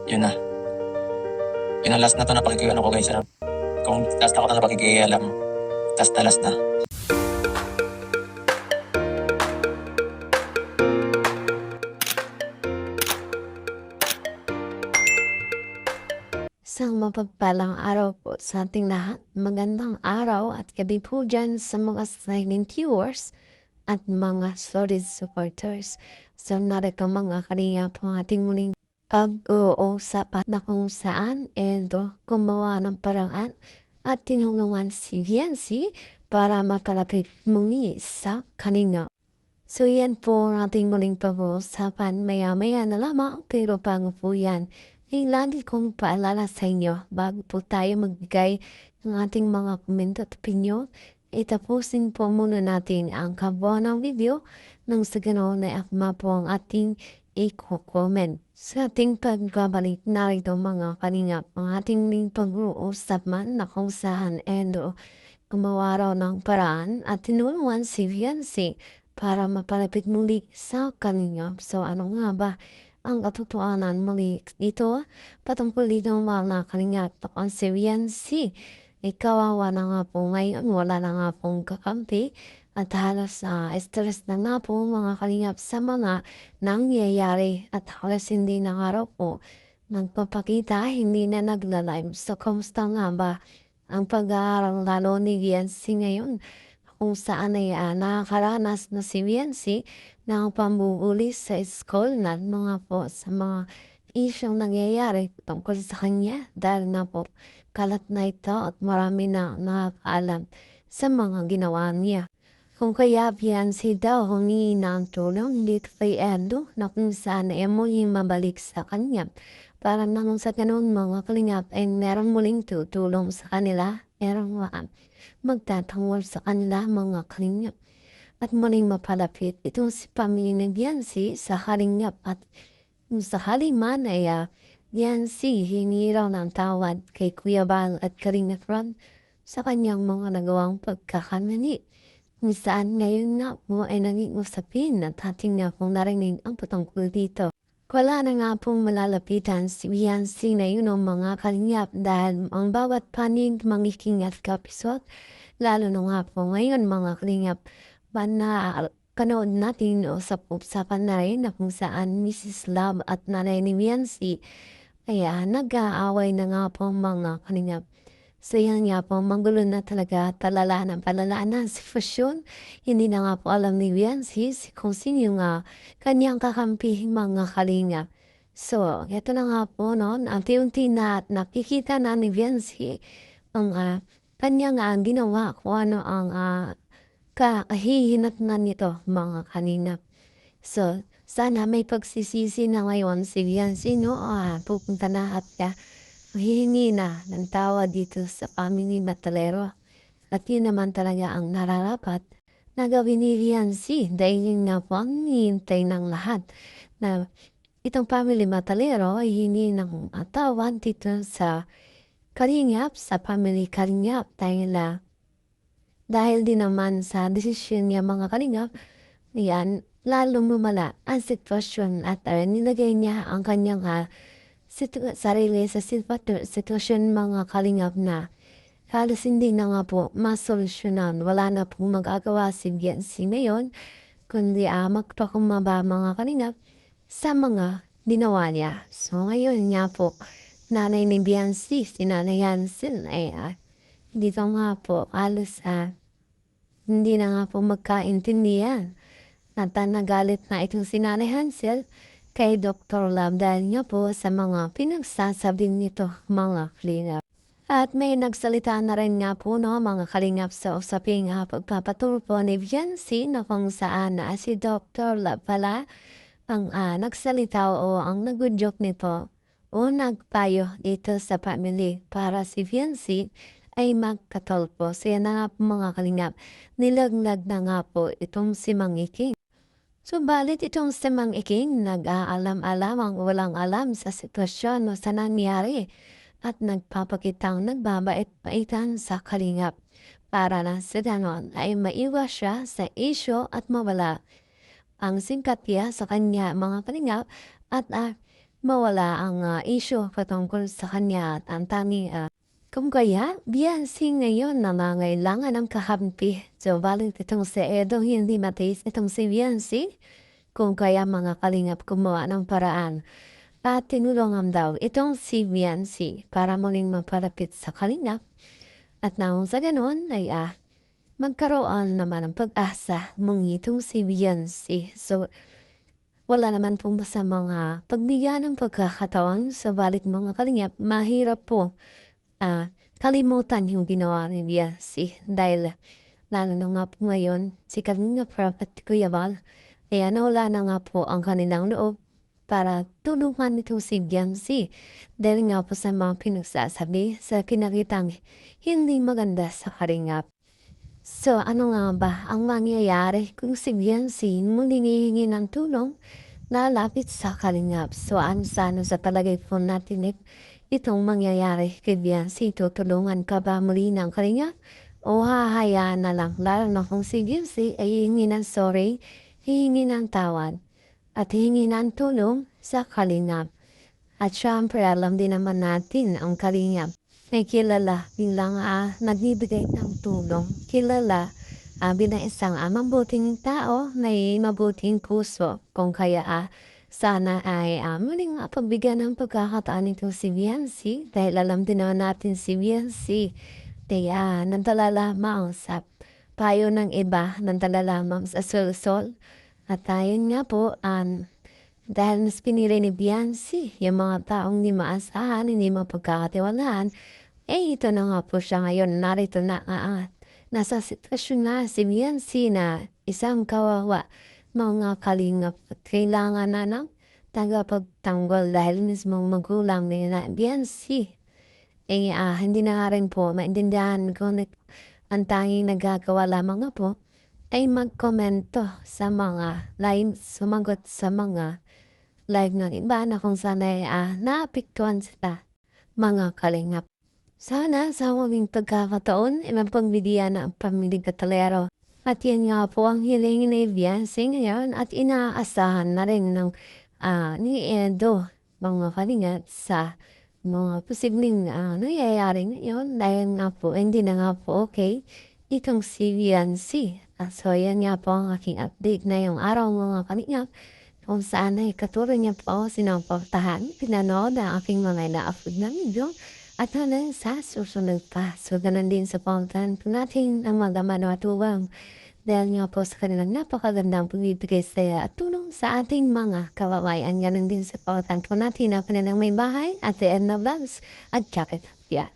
Yun na. Yun ang last na to na pakikiano ko guys. Kung last ako na pakikialam, last na last na. Isang mapagpalang araw po sa ating lahat. Magandang araw at gabi po dyan sa mga silent viewers at mga solid supporters. So narito mga kaniya po ating muling pag-uusap na kung saan gumawa ng paraan at tinulungan si Viancy para makalapit muli sa kanina. So yan po ang ating muling pag-uusapan maya-maya na lamang pero bago po yan ay lagi kong paalala sa inyo bago po tayo magbigay ng ating mga komento at opinyon. Itapusin po muna natin ang kabuuan ng video nang sa ganoon ay akma po ang ating i-comment. Sa ating pagbabalik narito mga kalingap, ang ating pag-uusap man na kung saan gumawa raw ng paraan at tinulungan si Viancy para mapalapit muli sa kalingap. So ano nga ba ang katotohanan muli dito? Patungkol dito mga kalingap, ang si Viancy kawawa na nga po ngayon, wala na nga pong kakampi at halos stress na nga po mga kalingap sa mga nangyayari at halos hindi na nga raw po nagpapakita, hindi na nagla-live. So kumusta nga ba ang pag-aaral lalo ni Viancy ngayon? Kung saan ay nakakaranas na si Viancy ng pambubuli sa school na mga po sa mga isyong nangyayari tungkol sa kanya dahil na po kalat na ito at marami na nakakaalam sa mga ginawa niya. Kung kaya Viancy daw humingi ng tulong dito kay Edo na kung saan ay muling mabalik sa kanya para naman sa ganun mga kalingap ay meron muling tutulong sa kanila, meron magtatangwal sa kanila mga kalingap at muling mapalapit itong si pamilya ng Viancy sa kalingap at kung sakali man ay Viancy hingi raw ng tawad kay Kuya Bal at Kalingap Ron sa kanyang mga nagawang pagkakamali. Kung saan ngayon nga po ay naging usapin at ating na pong narinig ang patungkol dito. Wala na nga pong malalapitan si Viancy na yun ang mga kalingap dahil ang bawat panig mangikingat kapisot. Lalo na nga po ngayon mga kalingap kanood natin sa usapan na rin na kung saan Mrs. Love at nanay ni Viancy kaya nag-aaway na nga po mga kalingap. So yan nga po, manggulo na talaga, palala na sitwasyon. Hindi na nga po alam ni Viancy kung sino nga kanyang kakampi mga kalingap. So, ito na nga po noon, unti-unti na nakikita na ni Viancy ang kanyang ginawa kung ano ang kahihinatnan nito mga kalingap. So, sana may pagsisisi na ngayon si Viancy, no? Pupunta na at hihingi na ng tawad dito sa family Matalero. At yun naman talaga ang nararapat na gawin ni Viancy dahil yun na po ang hinihintay ng lahat na itong family Matalero ay hihingi ng tawad dito sa Kalingap, sa family Kalingap dahil din naman sa desisyon niya mga Kalingap, yan, lalo lumala ang sitwasyon at nilagay niya ang kanyang sarili sa sitwasyon mga kalingap na halos hindi na nga po masolusyonan. Wala na po magagawa si Viancy ngayon kundi magpakumbaba mga kalingap sa mga ginawa niya. So ngayon nga po, nanay ni Viancy, si Nanay Hansel ay dito nga po halos hindi na nga po magkaintindihan. Nagalit na itong si Nanay Hansel kay Dr. Love dahil nga po sa mga pinagsasabi nito mga kalingap. At may nagsalita na rin nga po mga kalingap sa usaping pagpapatulpo ni Viancy na kung saan si Dr. Love pala ang nagsalita o ang nag-joke nito o nagpayo dito sa family para si Viancy ay magkatulpo. So yan na nga po mga kalingap, nilaglag na nga po itong si Mang Iking. Subalit itong si Mang Iking nag-aalam-alam ang walang alam sa sitwasyon o sa nangyari at nagpapakitang nagbabait-baitan sa kalingap para na sa ganon ay maiwas siya sa isyo at mawala ang simpatya sa kanya mga kalingap at mawala ang issue patungkol sa kanya at ang tanging kung kaya, Beyonce ngayon nangangailangan ng kahampi. So, balik itong si Edo, hindi matiis itong si Beyonce. Kung kaya mga kalingap gumawa ng paraan. At tinulungan daw itong si Beyonce para muling mapalapit sa kalingap. At nang sa ganun ay magkaroon naman ng pag-asa mong itong si Beyonce. So, wala naman pong sa mga pagbigyan ng pagkakataon sa balik mga kalingap, mahirap po kalimutan yung ginawa ni Beyonce dahil lalo na nga po ngayon si Kalinga Prab at Kuya Bal nawala na nga po ang kanilang loob para tulungan nito si Beyonce dahil nga po sa mga pinagsasabi sa pinakitang hindi maganda sa Kalingap. So ano nga ba ang mangyayari kung si Beyonce muling hihingi ng tulong lalapit sa Kalingap? So ano sana sa palagay po natin itong mangyayari kay Beyonce? Tutulungan ka ba muli ng Kalingap? O hahayaan na lang, lalo na kung si Beyonce ay hihingi ng sorry, hihingi ng tawad, at hihingi ng tulong sa Kalingap. At syempre, alam din naman natin ang Kalingap ay kilala bilang nagbibigay ng tulong. Kilala bilang isang mabuting tao, may mabuting puso. Kung kaya sana ay muling pagbigyan ng pagkakataan nito si Beyonce dahil alam din naman natin si Beyonce kaya nandala lamang sa payo ng iba, nandala lamang sa sol-sol. At ayun nga po, dahil mas pinili ni Beyonce, yung mga taong hindi maasahan, hindi mapagkakatiwalaan, ito na nga po siya ngayon, narito na nasa sitwasyon na si Beyonce na isang kawawa, mga kalingap at kailangan na ng tagapagtanggol dahil mismong magulang ni Beyonce. Hindi na nga rin po maintindihan kung ang tanging nagagawa lamang nga po ay magkomento sa mga live, sumagot sa mga live ng iba na kung saan ay naapektuhan sila mga kalingap. Sana sa huwing pagkakataon ay mapagbigyan ng pamilyang Katalero. At yan nga po ang hiling ni Beyonce ngayon at inaasahan na rin ng ni Edo mga kalingap sa mga posibleng nangyayari ngayon dahil nga po hindi na nga po okay itong si Beyonce. So yan nga po ang aking update na yung araw mga kalingap kung saan ay katulad niya po sinuportahan, pinanood ang aking mga na-upload na video at hanggang sa susunod pa. So ganun din sa pautan po natin ang mga manatuwang dahil nga po sa kanilang napakagandang pagbibigay saya at tulong sa ating mga kawawayan. Ganun din sa pautan po natin na kanilang may bahay at the end of vlogs at jacket. Yeah.